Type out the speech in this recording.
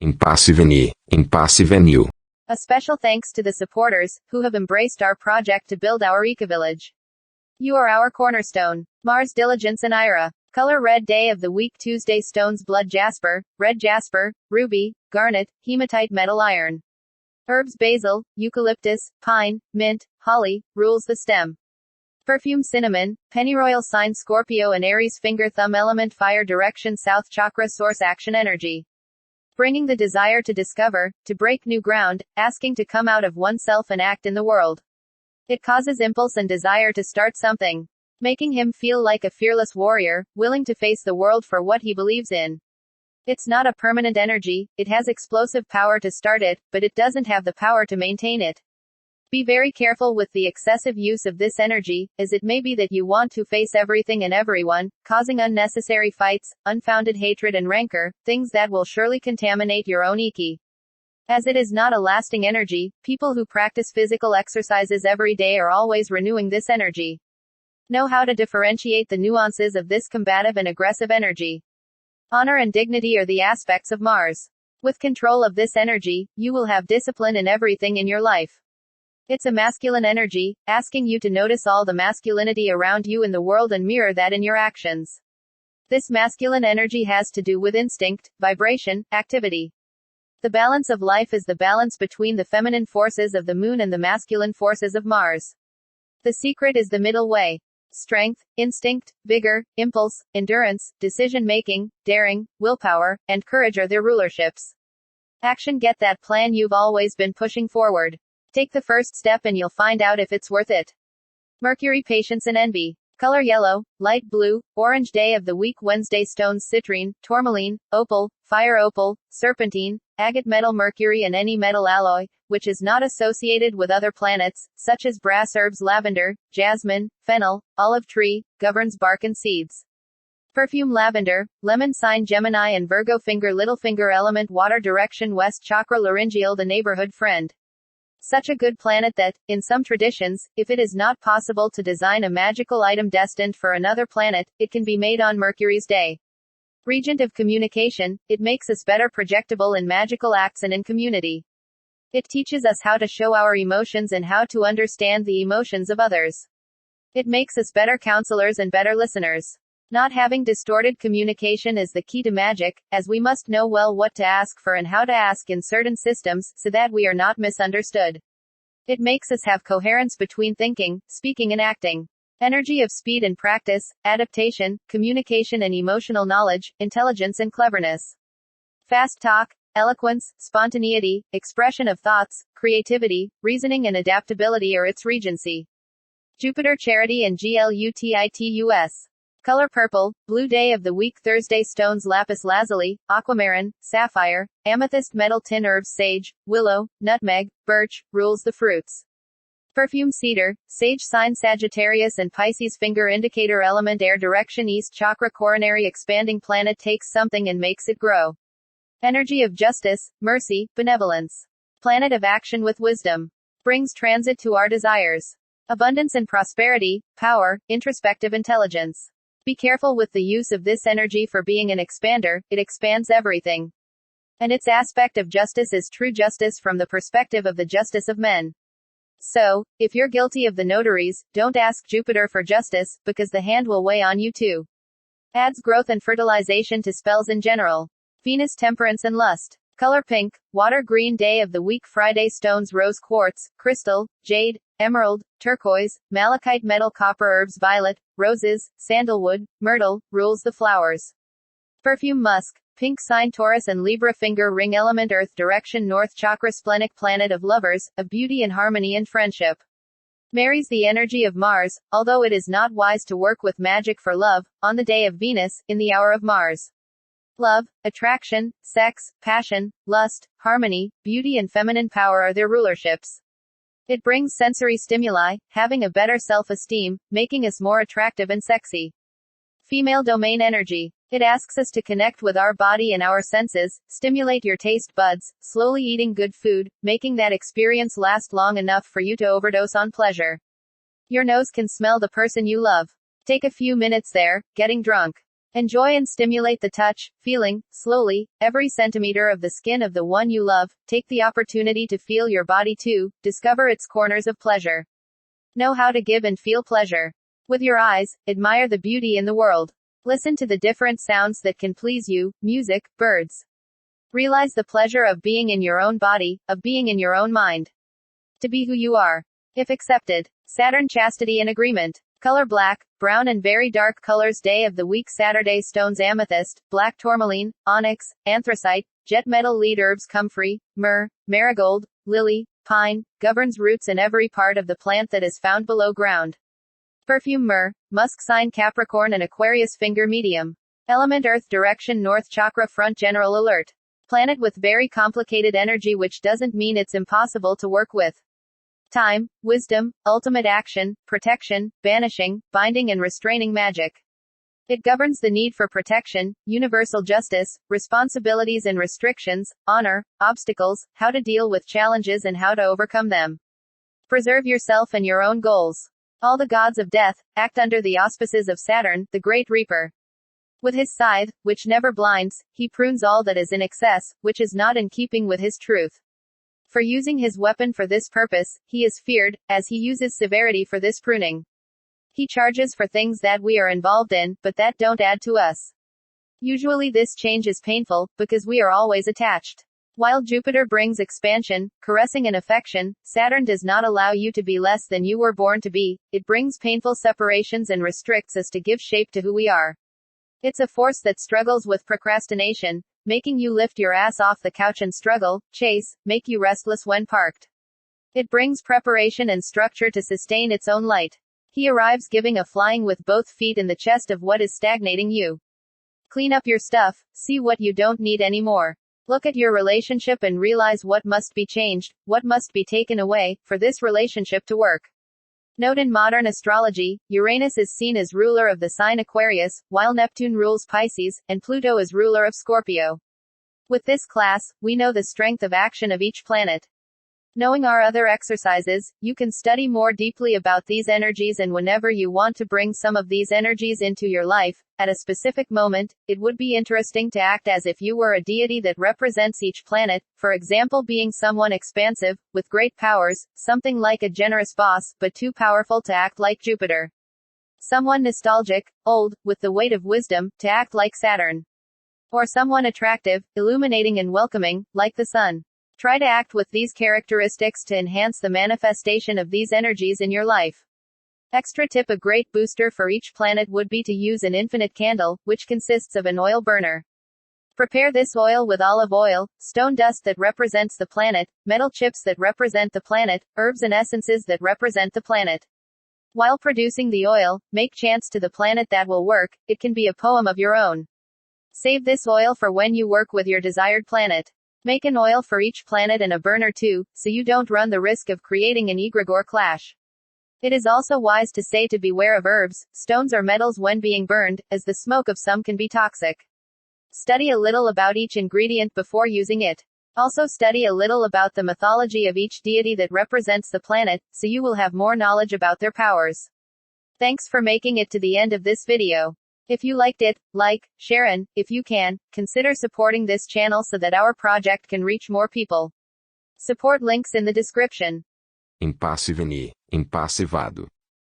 Impasse venue. A special thanks to the supporters, who have embraced our project to build our eco-village. You are our cornerstone. Mars Diligence and Ira. Color red day of the week Tuesday stones blood jasper, red jasper, ruby, garnet, hematite metal iron. Herbs basil, eucalyptus, pine, mint, holly, rules the stem. Perfume cinnamon, pennyroyal sign Scorpio and Aries finger thumb element fire direction south chakra source action energy. Bringing the desire to discover, to break new ground, asking to come out of oneself and act in the world. It causes impulse and desire to start something. Making him feel like a fearless warrior, willing to face the world for what he believes in. It's not a permanent energy, it has explosive power to start it, but it doesn't have the power to maintain it. Be very careful with the excessive use of this energy, as it may be that you want to face everything and everyone, causing unnecessary fights, unfounded hatred and rancor, things that will surely contaminate your own iki. As it is not a lasting energy, people who practice physical exercises every day are always renewing this energy. Know how to differentiate the nuances of this combative and aggressive energy. Honor and dignity are the aspects of Mars. With control of this energy, you will have discipline in everything in your life. It's a masculine energy, asking you to notice all the masculinity around you in the world and mirror that in your actions. This masculine energy has to do with instinct, vibration, activity. The balance of life is the balance between the feminine forces of the moon and the masculine forces of Mars. The secret is the middle way. Strength, instinct, vigor, impulse, endurance, decision-making, daring, willpower, and courage are their rulerships. Action. Get that plan you've always been pushing forward. Take the first step and you'll find out if it's worth it. Mercury, patience and envy. Color yellow, light blue, orange day of the week Wednesday stones citrine, tourmaline, opal, fire opal, serpentine, agate metal mercury and any metal alloy, which is not associated with other planets, such as brass herbs lavender, jasmine, fennel, olive tree, governs bark and seeds. Perfume lavender, lemon sign Gemini and Virgo finger little finger element water direction west chakra laryngeal the neighborhood friend. Such a good planet that, in some traditions, if it is not possible to design a magical item destined for another planet, it can be made on Mercury's day. Regent of communication, it makes us better projectable in magical acts and in community. It teaches us how to show our emotions and how to understand the emotions of others. It makes us better counselors and better listeners. Not having distorted communication is the key to magic, as we must know well what to ask for and how to ask in certain systems, so that we are not misunderstood. It makes us have coherence between thinking, speaking and acting. Energy of speed and practice, adaptation, communication and emotional knowledge, intelligence and cleverness. Fast talk, eloquence, spontaneity, expression of thoughts, creativity, reasoning and adaptability are its regency. Jupiter, charity and glutitus. Color purple, blue day of the week Thursday stones lapis lazuli, aquamarine, sapphire, amethyst metal tin herbs sage, willow, nutmeg, birch, rules the fruits. Perfume cedar, sage sign Sagittarius and Pisces finger indicator element air direction east chakra coronary expanding planet takes something and makes it grow. Energy of justice, mercy, benevolence. Planet of action with wisdom. Brings transit to our desires. Abundance and prosperity, power, introspective intelligence. Be careful with the use of this energy for being an expander, it expands everything. And its aspect of justice is true justice from the perspective of the justice of men. So, if you're guilty of the notaries, don't ask Jupiter for justice, because the hand will weigh on you too. Adds growth and fertilization to spells in general. Venus, temperance and lust. Color pink, water green day of the week Friday stones rose quartz, crystal, jade, emerald, turquoise, malachite metal copper herbs violet, roses, sandalwood, myrtle, rules the flowers. Perfume musk, pink sign Taurus and Libra finger ring element earth direction north chakra splenic planet of lovers, of beauty and harmony and friendship. Marries the energy of Mars, although it is not wise to work with magic for love, on the day of Venus, in the hour of Mars. Love, attraction, sex, passion, lust, harmony, beauty and feminine power are their rulerships. It brings sensory stimuli, having a better self-esteem, making us more attractive and sexy. Female domain energy. It asks us to connect with our body and our senses, stimulate your taste buds, slowly eating good food, making that experience last long enough for you to overdose on pleasure. Your nose can smell the person you love. Take a few minutes there, getting drunk. Enjoy and stimulate the touch, feeling, slowly, every centimeter of the skin of the one you love. Take the opportunity to feel your body too, discover its corners of pleasure. Know how to give and feel pleasure. With your eyes, admire the beauty in the world. Listen to the different sounds that can please you, music, birds. Realize the pleasure of being in your own body, of being in your own mind. To be who you are. If accepted. Saturn chastity and agreement. Color black, brown and very dark colors. Day of the week Saturday stones amethyst, black tourmaline, onyx, anthracite, jet metal lead herbs comfrey, myrrh, marigold, lily, pine, governs roots and every part of the plant that is found below ground. Perfume myrrh, musk sign Capricorn and Aquarius finger medium. Element earth direction north chakra front general alert. Planet with very complicated energy which doesn't mean it's impossible to work with. Time, wisdom, ultimate action, protection, banishing, binding and restraining magic. It governs the need for protection, universal justice, responsibilities and restrictions, honor, obstacles, how to deal with challenges and how to overcome them. Preserve yourself and your own goals. All the gods of death, act under the auspices of Saturn, the great reaper. With his scythe, which never blinds, he prunes all that is in excess, which is not in keeping with his truth. For using his weapon for this purpose, he is feared, as he uses severity for this pruning. He charges for things that we are involved in, but that don't add to us. Usually this change is painful, because we are always attached. While Jupiter brings expansion, caressing and affection, Saturn does not allow you to be less than you were born to be. It brings painful separations and restricts us to give shape to who we are. It's a force that struggles with procrastination, making you lift your ass off the couch and struggle, chase, make you restless when parked. It brings preparation and structure to sustain its own light. He arrives giving a flying with both feet in the chest of what is stagnating you. Clean up your stuff, see what you don't need anymore. Look at your relationship and realize what must be changed, what must be taken away, for this relationship to work. Note in modern astrology, Uranus is seen as ruler of the sign Aquarius, while Neptune rules Pisces, and Pluto is ruler of Scorpio. With this class, we know the strength of action of each planet. Knowing our other exercises, you can study more deeply about these energies, and whenever you want to bring some of these energies into your life, at a specific moment, it would be interesting to act as if you were a deity that represents each planet, for example being someone expansive, with great powers, something like a generous boss, but too powerful to act like Jupiter. Someone nostalgic, old, with the weight of wisdom, to act like Saturn. Or someone attractive, illuminating and welcoming, like the sun. Try to act with these characteristics to enhance the manifestation of these energies in your life. Extra tip: a great booster for each planet would be to use an infinite candle, which consists of an oil burner. Prepare this oil with olive oil, stone dust that represents the planet, metal chips that represent the planet, herbs and essences that represent the planet. While producing the oil, make chants to the planet that will work. It can be a poem of your own. Save this oil for when you work with your desired planet. Make an oil for each planet and a burner too, so you don't run the risk of creating an egregore clash. It is also wise to say to beware of herbs, stones or metals when being burned, as the smoke of some can be toxic. Study a little about each ingredient before using it. Also study a little about the mythology of each deity that represents the planet, so you will have more knowledge about their powers. Thanks for making it to the end of this video. If you liked it, like, share and, if you can, consider supporting this channel so that our project can reach more people. Support links in the description. Impassiveni, impassivado.